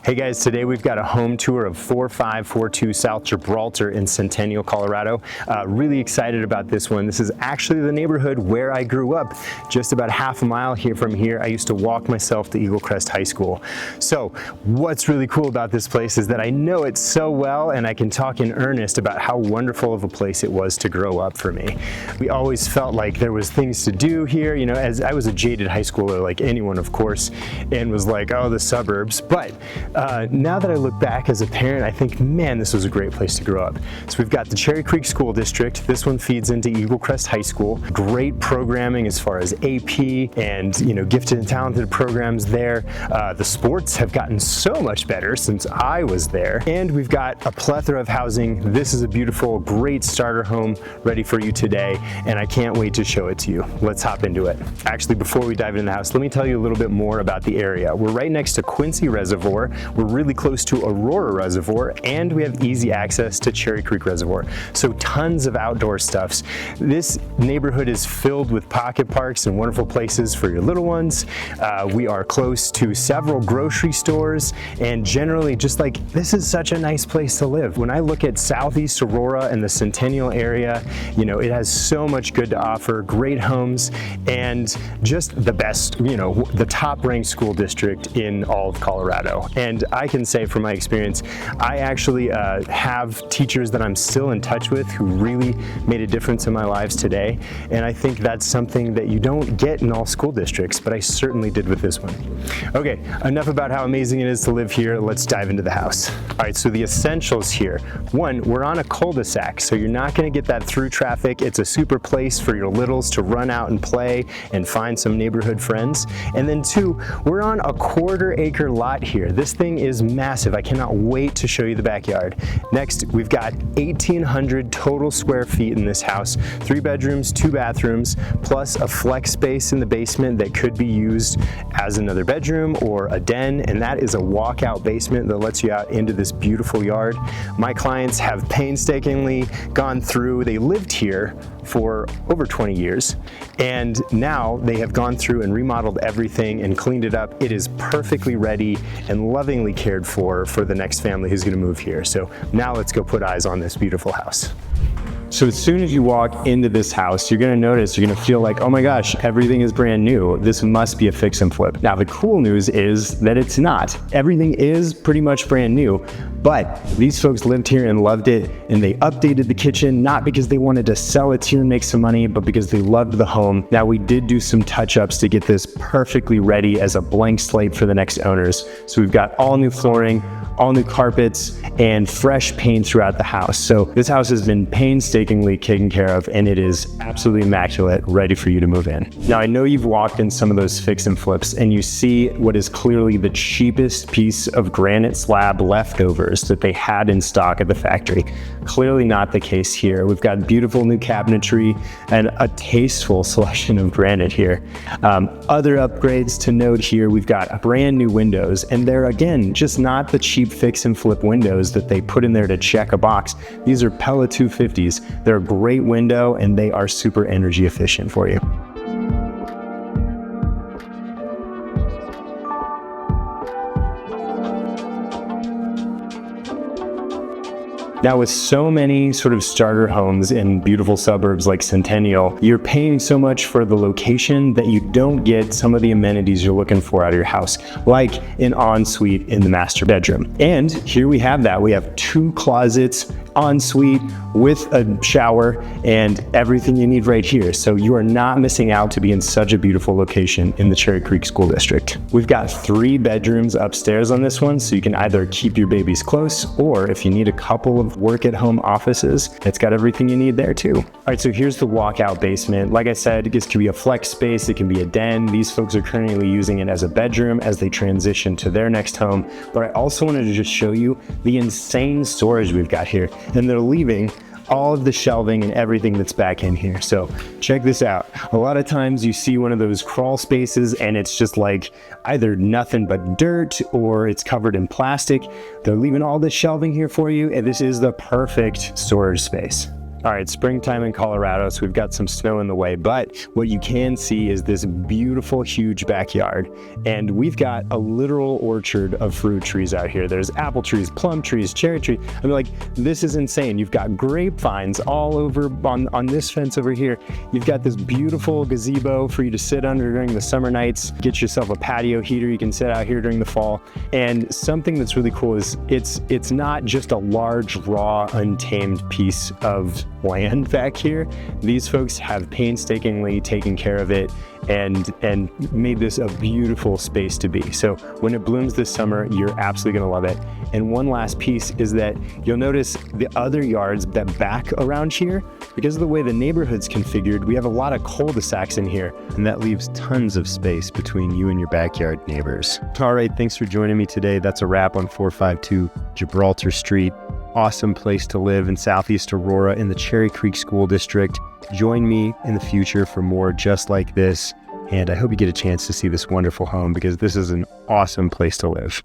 Hey guys, today we've got a home tour of 4542 South Gibraltar in Centennial, Colorado. Really excited about this one. This is actually the neighborhood where I grew up. Just about half a mile from here, I used to walk myself to Eaglecrest High School. So what's really cool about this place is that I know it so well, and I can talk in earnest about how wonderful of a place it was to grow up for me. We always felt like there was things to do here, you know, as I was a jaded high schooler like anyone, of course, and was like, oh, the suburbs. But now that I look back as a parent, I think, man, this was a great place to grow up. So we've got the Cherry Creek School District. This one feeds into Eaglecrest High School. Great programming as far as AP and, you know, gifted and talented programs there. The sports have gotten so much better since I was there. And we've got a plethora of housing. This is a beautiful, great starter home ready for you today, and I can't wait to show it to you. Let's hop into it. Actually, before we dive into the house, let me tell you a little bit more about the area. We're right next to Quincy Reservoir. We're really close to Aurora Reservoir, and we have easy access to Cherry Creek Reservoir. So tons of outdoor stuffs. This neighborhood is filled with pocket parks and wonderful places for your little ones. We are close to several grocery stores, and generally just like, this is such a nice place to live. When I look at Southeast Aurora and the Centennial area, you know, it has so much good to offer, great homes, and just the best, you know, the top ranked school district in all of Colorado. And I can say from my experience, I actually have teachers that I'm still in touch with who really made a difference in my lives today. And I think that's something that you don't get in all school districts, but I certainly did with this one. Okay, enough about how amazing it is to live here. Let's dive into the house. All right, so the essentials here. One, we're on a cul-de-sac, so you're not gonna get that through traffic. It's a super place for your littles to run out and play and find some neighborhood friends. And then two, we're on a 1/4 acre lot here. This thing is massive. I cannot wait to show you the backyard. Next, we've got 1,800 total square feet in this house. 3 bedrooms, 2 bathrooms, plus a flex space in the basement that could be used as another bedroom or a den, and that is a walkout basement that lets you out into this beautiful yard. My clients have painstakingly gone through, they lived here for over 20 years, and now they have gone through and remodeled everything and cleaned it up. It is perfectly ready and lovingly cared for the next family who's going to move here. So now let's go put eyes on this beautiful house. So as soon as you walk into this house, you're gonna notice, you're gonna feel like, oh my gosh, everything is brand new. This must be a fix and flip. Now the cool news is that it's not. Everything is pretty much brand new, but these folks lived here and loved it, and they updated the kitchen, not because they wanted to sell it here and make some money, but because they loved the home. Now we did do some touch-ups to get this perfectly ready as a blank slate for the next owners. So we've got all new flooring, all new carpets, and fresh paint throughout the house. So this house has been painstakingly taken care of, and it is absolutely immaculate, ready for you to move in. Now I know you've walked in some of those fix and flips, and you see what is clearly the cheapest piece of granite slab leftovers that they had in stock at the factory. Clearly not the case here. We've got beautiful new cabinetry and a tasteful selection of granite here. Other upgrades to note here, we've got brand new windows, and they're, again, just not the cheap fix and flip windows that they put in there to check a box. These are Pella 250s. They're a great window, and they are super energy efficient for you. Now with so many sort of starter homes in beautiful suburbs like Centennial, you're paying so much for the location that you don't get some of the amenities you're looking for out of your house, like an ensuite in the master bedroom. And here we have that. We have 2 closets, ensuite with a shower, and everything you need right here. So you are not missing out to be in such a beautiful location in the Cherry Creek School District. We've got 3 bedrooms upstairs on this one, so you can either keep your babies close, or if you need a couple of work at home offices, it's got everything you need there too. All right, so here's the walkout basement. Like I said, this can be a flex space, it can be a den. These folks are currently using it as a bedroom as they transition to their next home. But I also wanted to just show you the insane storage we've got here. And they're leaving all of the shelving and everything that's back in here. So check this out. A lot of times you see one of those crawl spaces and it's just like either nothing but dirt or it's covered in plastic. They're leaving all this shelving here for you, and this is the perfect storage space. All right, springtime in Colorado, so we've got some snow in the way, but what you can see is this beautiful, huge backyard. And we've got a literal orchard of fruit trees out here. There's apple trees, plum trees, cherry trees. I mean, like, this is insane. You've got grapevines all over on this fence over here. You've got this beautiful gazebo for you to sit under during the summer nights. Get yourself a patio heater. You can sit out here during the fall. And something that's really cool is it's not just a large, raw, untamed piece of land back here. These folks have painstakingly taken care of it and made this a beautiful space to be. So when it blooms this summer, you're absolutely gonna love it. And one last piece is that you'll notice the other yards that back around here, because of the way the neighborhood's configured, we have a lot of cul-de-sacs in here, and that leaves tons of space between you and your backyard neighbors. All right, thanks for joining me today. That's a wrap on 452 Gibraltar Street. Awesome place to live in Southeast Aurora in the Cherry Creek School District. Join me in the future for more just like this. And I hope you get a chance to see this wonderful home because this is an awesome place to live.